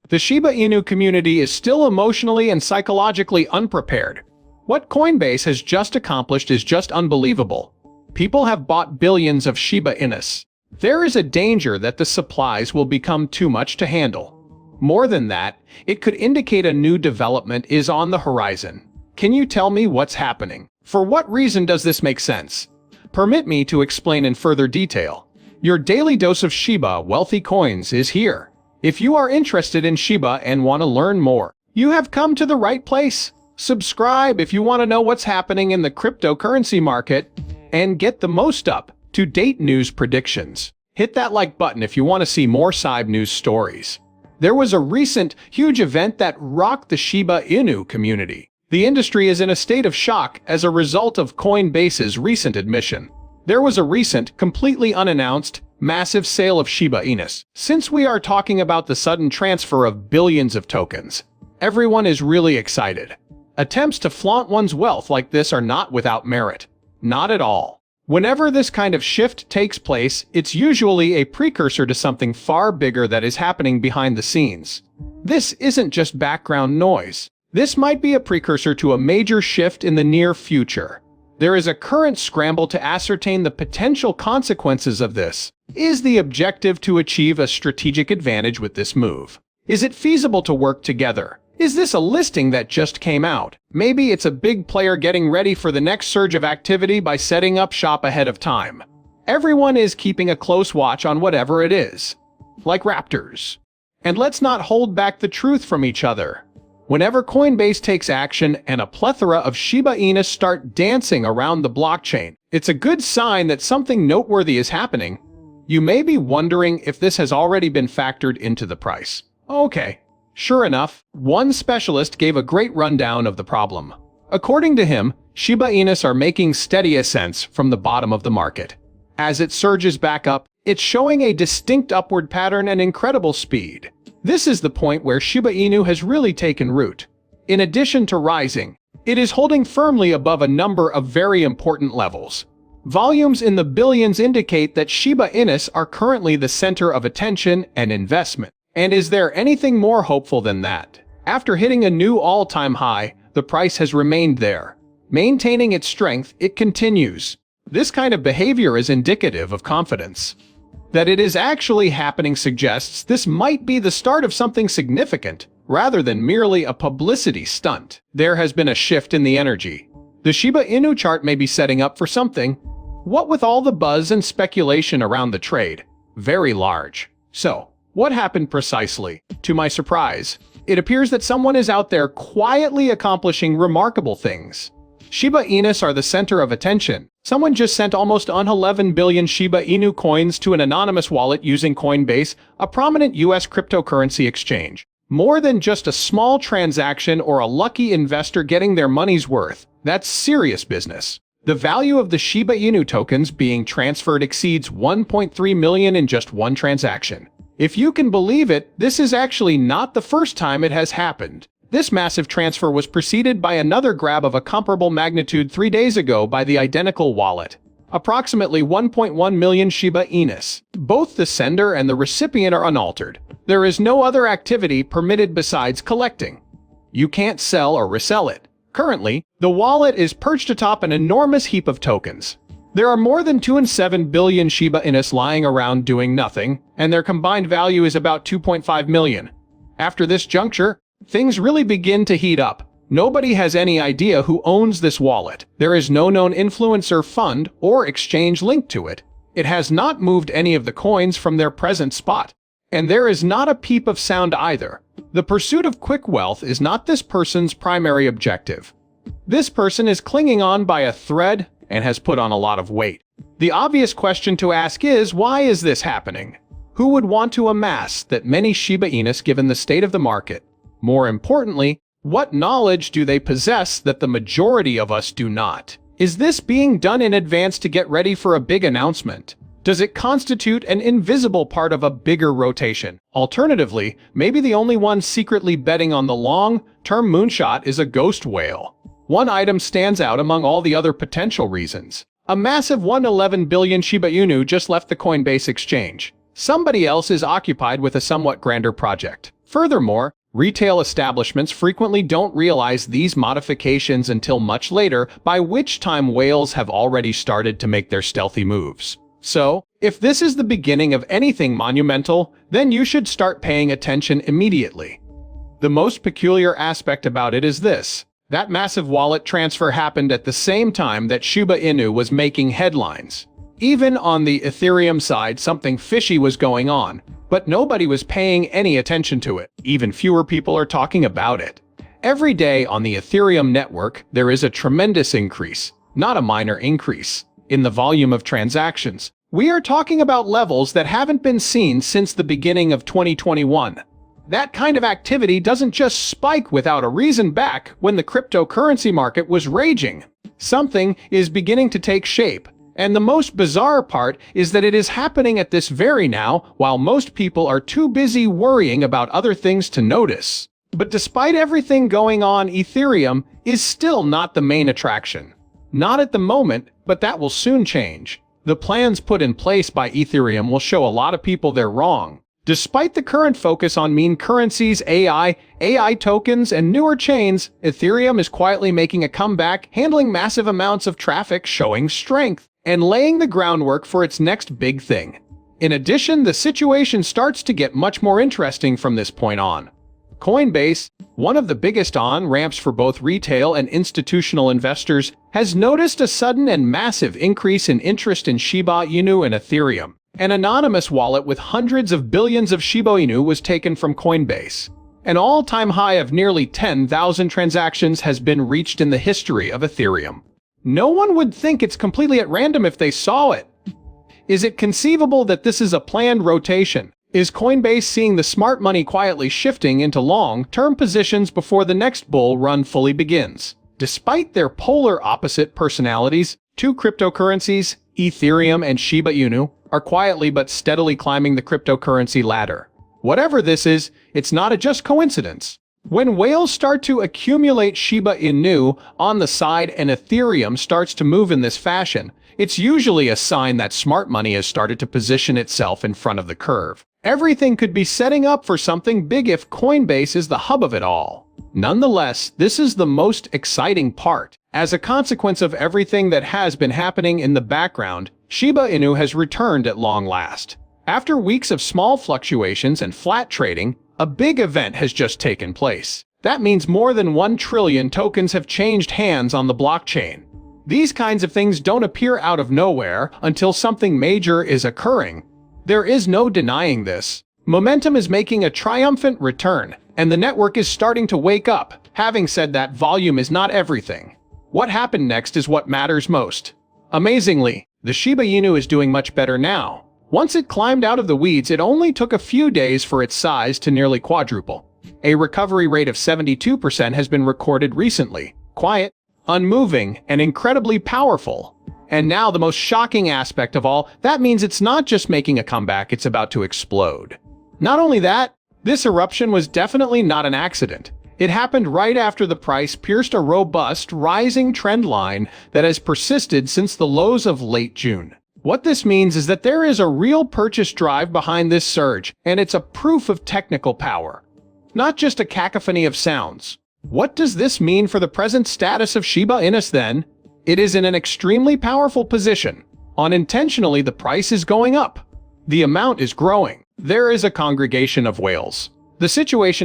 The Shiba Inu community is still emotionally and psychologically unprepared. What Coinbase has just accomplished is just unbelievable. People have bought billions of Shiba Inus. There is a danger that the supplies will become too much to handle. More than that, it could indicate a new development is on the horizon. Can you tell me what's happening? For what reason does this make sense? Permit me to explain in further detail. Your daily dose of Shiba wealthy coins is here. If you are interested in Shiba and want to learn more, you have come to the right place. Subscribe if you want to know what's happening in the cryptocurrency market and get the most up-to-date news predictions. Hit that like button if you want to see more Shib news stories. There was a recent, huge event that rocked the Shiba Inu community. The industry is in a state of shock as a result of Coinbase's recent admission. There was a recent, completely unannounced, massive sale of Shiba Inus. Since we are talking about the sudden transfer of billions of tokens, everyone is really excited. Attempts to flaunt one's wealth like this are not without merit. Not at all. Whenever this kind of shift takes place, it's usually a precursor to something far bigger that is happening behind the scenes. This isn't just background noise. This might be a precursor to a major shift in the near future. There is a current scramble to ascertain the potential consequences of this. Is the objective to achieve a strategic advantage with this move? Is it feasible to work together? Is this a listing that just came out? Maybe it's a big player getting ready for the next surge of activity by setting up shop ahead of time. Everyone is keeping a close watch on whatever it is. Like raptors. And let's not hold back the truth from each other. Whenever Coinbase takes action and a plethora of Shiba Inus start dancing around the blockchain, it's a good sign that something noteworthy is happening. You may be wondering if this has already been factored into the price. Okay. Sure enough, one specialist gave a great rundown of the problem. According to him, Shiba Inus are making steady ascents from the bottom of the market. As it surges back up, it's showing a distinct upward pattern and incredible speed. This is the point where Shiba Inu has really taken root. In addition to rising, it is holding firmly above a number of very important levels. Volumes in the billions indicate that Shiba Inus are currently the center of attention and investment. And is there anything more hopeful than that? After hitting a new all-time high, the price has remained there. Maintaining its strength, it continues. This kind of behavior is indicative of confidence. That it is actually happening suggests this might be the start of something significant, rather than merely a publicity stunt. There has been a shift in the energy. The Shiba Inu chart may be setting up for something. What with all the buzz and speculation around the trade? Very large. So, what happened precisely? To my surprise, it appears that someone is out there quietly accomplishing remarkable things. Shiba Inus are the center of attention. Someone just sent almost 11 billion Shiba Inu coins to an anonymous wallet using Coinbase, a prominent US cryptocurrency exchange. More than just a small transaction or a lucky investor getting their money's worth. That's serious business. The value of the Shiba Inu tokens being transferred exceeds 1.3 million in just one transaction. If you can believe it, this is actually not the first time it has happened. This massive transfer was preceded by another grab of a comparable magnitude 3 days ago by the identical wallet. Approximately 1.1 million Shiba Inus. Both the sender and the recipient are unaltered. There is no other activity permitted besides collecting. You can't sell or resell it. Currently, the wallet is perched atop an enormous heap of tokens. There are more than 2.7 billion Shiba Inus lying around doing nothing, and their combined value is about 2.5 million. After this juncture, things really begin to heat up. Nobody has any idea who owns this wallet. There is no known influencer fund or exchange linked to it. It has not moved any of the coins from their present spot. And there is not a peep of sound either. The pursuit of quick wealth is not this person's primary objective. This person is clinging on by a thread and has put on a lot of weight. The obvious question to ask is, why is this happening? Who would want to amass that many Shiba Inus given the state of the market? More importantly, what knowledge do they possess that the majority of us do not? Is this being done in advance to get ready for a big announcement? Does it constitute an invisible part of a bigger rotation? Alternatively, maybe the only one secretly betting on the long-term moonshot is a ghost whale. One item stands out among all the other potential reasons. A massive 111 billion Shiba Inu just left the Coinbase exchange. Somebody else is occupied with a somewhat grander project. Furthermore, retail establishments frequently don't realize these modifications until much later, by which time whales have already started to make their stealthy moves. So, if this is the beginning of anything monumental, then you should start paying attention immediately. The most peculiar aspect about it is this: that massive wallet transfer happened at the same time that Shiba Inu was making headlines. Even on the Ethereum side, something fishy was going on, but nobody was paying any attention to it. Even fewer people are talking about it. Every day on the Ethereum network, there is a tremendous increase, not a minor increase, in the volume of transactions. We are talking about levels that haven't been seen since the beginning of 2021. That kind of activity doesn't just spike without a reason back when the cryptocurrency market was raging. Something is beginning to take shape, and the most bizarre part is that it is happening at this very now, while most people are too busy worrying about other things to notice. But despite everything going on, Ethereum is still not the main attraction. Not at the moment, but that will soon change. The plans put in place by Ethereum will show a lot of people they're wrong. Despite the current focus on meme currencies, AI tokens, and newer chains, Ethereum is quietly making a comeback, handling massive amounts of traffic, showing strength, and laying the groundwork for its next big thing. In addition, the situation starts to get much more interesting from this point on. Coinbase, one of the biggest on-ramps for both retail and institutional investors, has noticed a sudden and massive increase in interest in Shiba Inu and Ethereum. An anonymous wallet with hundreds of billions of Shiba Inu was taken from Coinbase. An all-time high of nearly 10,000 transactions has been reached in the history of Ethereum. No one would think it's completely at random if they saw it. Is it conceivable that this is a planned rotation? Is Coinbase seeing the smart money quietly shifting into long-term positions before the next bull run fully begins? Despite their polar opposite personalities, two cryptocurrencies, Ethereum and Shiba Inu, are quietly but steadily climbing the cryptocurrency ladder. Whatever this is, it's not a just coincidence. When whales start to accumulate Shiba Inu on the side and Ethereum starts to move in this fashion, it's usually a sign that smart money has started to position itself in front of the curve. Everything could be setting up for something big if Coinbase is the hub of it all. Nonetheless, this is the most exciting part. As a consequence of everything that has been happening in the background, Shiba Inu has returned at long last. After weeks of small fluctuations and flat trading, a big event has just taken place. That means more than 1 trillion tokens have changed hands on the blockchain. These kinds of things don't appear out of nowhere until something major is occurring. There is no denying this. Momentum is making a triumphant return, and the network is starting to wake up. Having said that, volume is not everything. What happened next is what matters most. Amazingly, the Shiba Inu is doing much better now. Once it climbed out of the weeds, it only took a few days for its size to nearly quadruple. A recovery rate of 72% has been recorded recently. Quiet, unmoving, and incredibly powerful. And now the most shocking aspect of all, that means it's not just making a comeback, it's about to explode. Not only that, this eruption was definitely not an accident. It happened right after the price pierced a robust, rising trend line that has persisted since the lows of late June. What this means is that there is a real purchase drive behind this surge, and it's a proof of technical power, not just a cacophony of sounds. What does this mean for the present status of Shiba Inu then? It is in an extremely powerful position. Unintentionally, the price is going up. The amount is growing. There is a congregation of whales. The situation